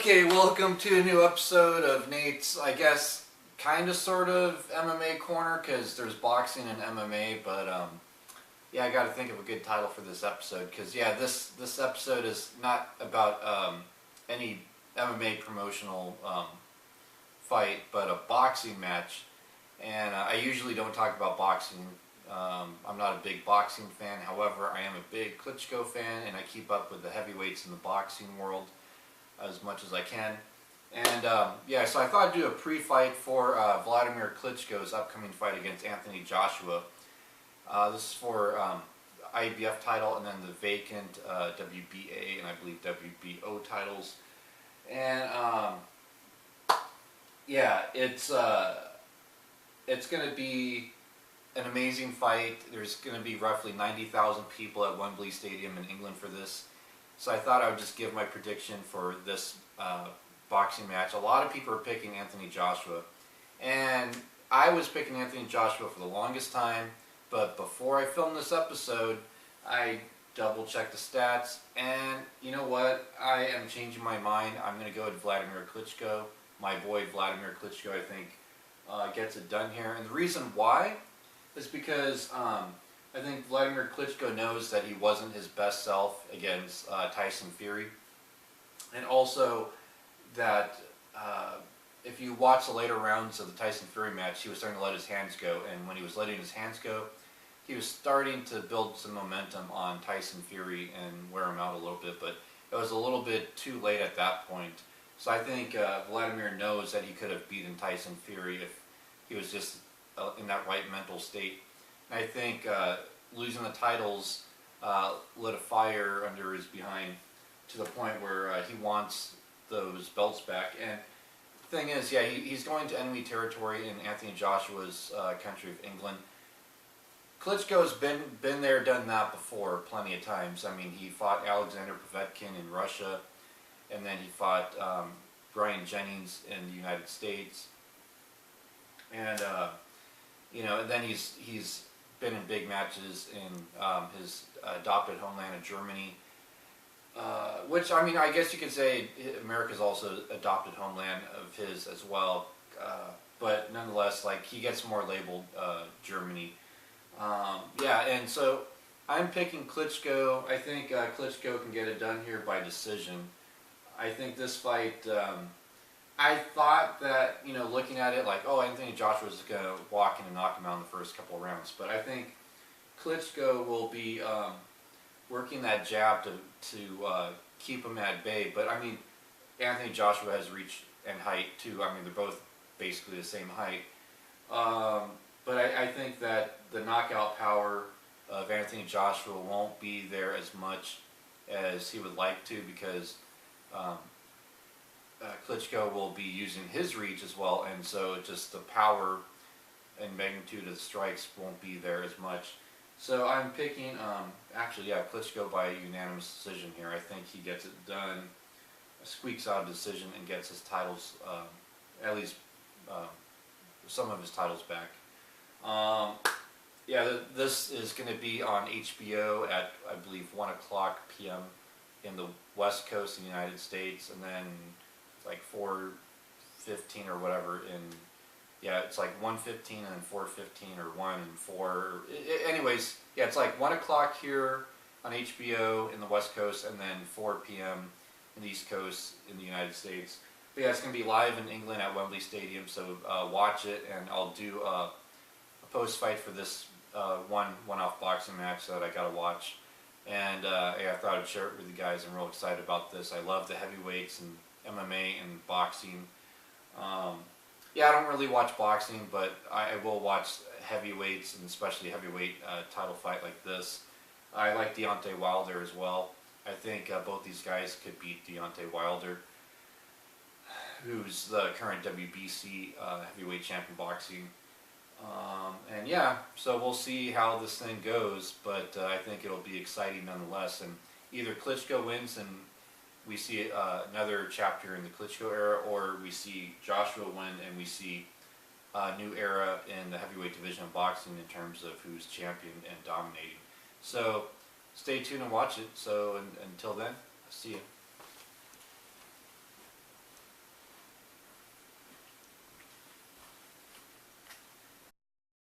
Okay, welcome to a new episode of Nate's, I guess, kind of sort of MMA corner, because there's boxing and MMA, but yeah, I got to think of a good title for this episode, because yeah, this episode is not about any MMA promotional fight, but a boxing match, and I usually don't talk about boxing. I'm not a big boxing fan, however, I am a big Klitschko fan, and I keep up with the heavyweights in the boxing world as much as I can. And yeah, so I thought I'd do a pre-fight for Wladimir Klitschko's upcoming fight against Anthony Joshua. This is for IBF title and then the vacant WBA and I believe WBO titles. And yeah, it's going to be an amazing fight. There's going to be roughly 90,000 people at Wembley Stadium in England for this. So I thought I would just give my prediction for this boxing match. A lot of people are picking Anthony Joshua. And I was picking Anthony Joshua for the longest time. But before I filmed this episode, I double-checked the stats. And you know what? I am changing my mind. I'm going to go with Wladimir Klitschko. My boy Wladimir Klitschko, I think, gets it done here. And the reason why is because I think Wladimir Klitschko knows that he wasn't his best self against Tyson Fury. And also that if you watch the later rounds of the Tyson Fury match, he was starting to let his hands go. And when he was letting his hands go, he was starting to build some momentum on Tyson Fury and wear him out a little bit. But it was a little bit too late at that point. So I think Wladimir knows that he could have beaten Tyson Fury if he was just in that right mental state. I think losing the titles lit a fire under his behind to the point where he wants those belts back. And the thing is, yeah, he's going to enemy territory in Anthony Joshua's country of England. Klitschko's been there, done that before plenty of times. I mean, he fought Alexander Povetkin in Russia, and then he fought Brian Jennings in the United States. And you know, and then he's been in big matches in his adopted homeland of Germany, which, I mean, I guess you could say America's also adopted homeland of his as well, but nonetheless, like, he gets more labeled Germany. Yeah, and so I'm picking Klitschko. I think Klitschko can get it done here by decision. I think this fight, I thought that, you know, looking at it like, oh, Anthony Joshua is going to walk in and knock him out in the first couple of rounds. But I think Klitschko will be working that jab to keep him at bay. But, I mean, Anthony Joshua has reach and height, too. I mean, they're both basically the same height. But I think that the knockout power of Anthony Joshua won't be there as much as he would like to, because Klitschko will be using his reach as well, and so just the power and magnitude of the strikes won't be there as much. So I'm picking, actually, yeah, Klitschko by unanimous decision here. I think he gets it done, squeaks out a decision, and gets his titles, at least some of his titles back. Yeah, this is going to be on HBO at, I believe, 1 o'clock p.m. in the West Coast of the United States, and then like 4:15 or whatever in, yeah, it's like 1:15 and then 4:15 or 1 and 4. Anyways, yeah, it's like 1 o'clock here on HBO in the West Coast, and then 4 p.m. in the East Coast in the United States. But yeah, it's going to be live in England at Wembley Stadium, so watch it, and I'll do a post-fight for this one-off boxing match that I got to watch. And yeah, I thought I'd share it with you guys. I'm real excited about this. I love the heavyweights and MMA and boxing. Yeah, I don't really watch boxing, but I will watch heavyweights, and especially heavyweight title fight like this. I like Deontay Wilder as well. I think both these guys could beat Deontay Wilder, who's the current WBC heavyweight champion boxing. And yeah, so we'll see how this thing goes, but I think it'll be exciting nonetheless. And either Klitschko wins and we see another chapter in the Klitschko era, or we see Joshua win and we see a new era in the heavyweight division of boxing in terms of who's champion and dominating. So stay tuned and watch it. So until then, see you.